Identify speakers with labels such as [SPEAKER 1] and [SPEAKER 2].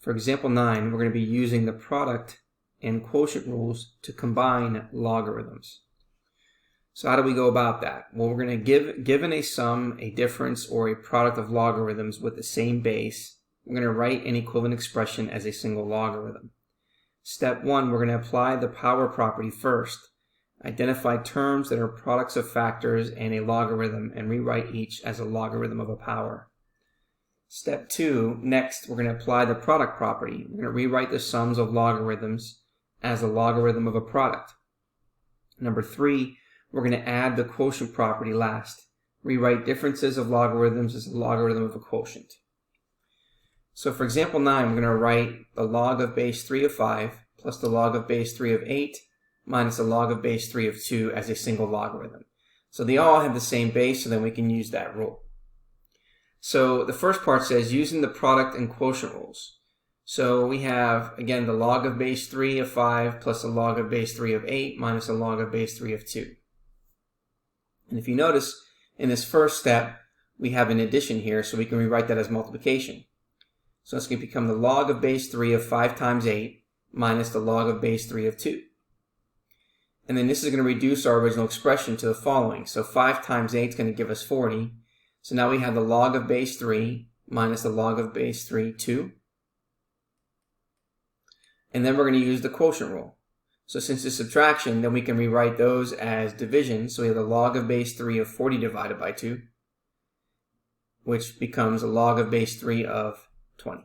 [SPEAKER 1] For example 9, we're going to be using the product and quotient rules to combine logarithms. So how do we go about that? Well, we're going to given a sum, a difference, or a product of logarithms with the same base, we're going to write an equivalent expression as a single logarithm. Step 1, we're going to apply the power property first. Identify terms that are products of factors and a logarithm and rewrite each as a logarithm of a power. Step 2, next we're going to apply the product property. We're going to rewrite the sums of logarithms as a logarithm of a product. Number 3, we're going to add the quotient property last. Rewrite differences of logarithms as a logarithm of a quotient. So for example 9, we're going to write the log of base 3 of 5 plus the log of base 3 of 8 minus the log of base 3 of 2 as a single logarithm. So they all have the same base, so then we can use that rule. So the first part says using the product and quotient rules. So we have, again, the log of base 3 of 5 plus the log of base 3 of 8 minus the log of base 3 of 2. And if you notice, in this first step, we have an addition here, so we can rewrite that as multiplication. So it's going to become the log of base 3 of 5 times 8 minus the log of base 3 of 2. And then this is going to reduce our original expression to the following. So 5 times 8 is going to give us 40. So now we have the log of base 3 minus the log of base 3, 2. And then we're going to use the quotient rule. So since it's subtraction, then we can rewrite those as division. So we have the log of base 3 of 40 divided by 2, which becomes a log of base 3 of 20.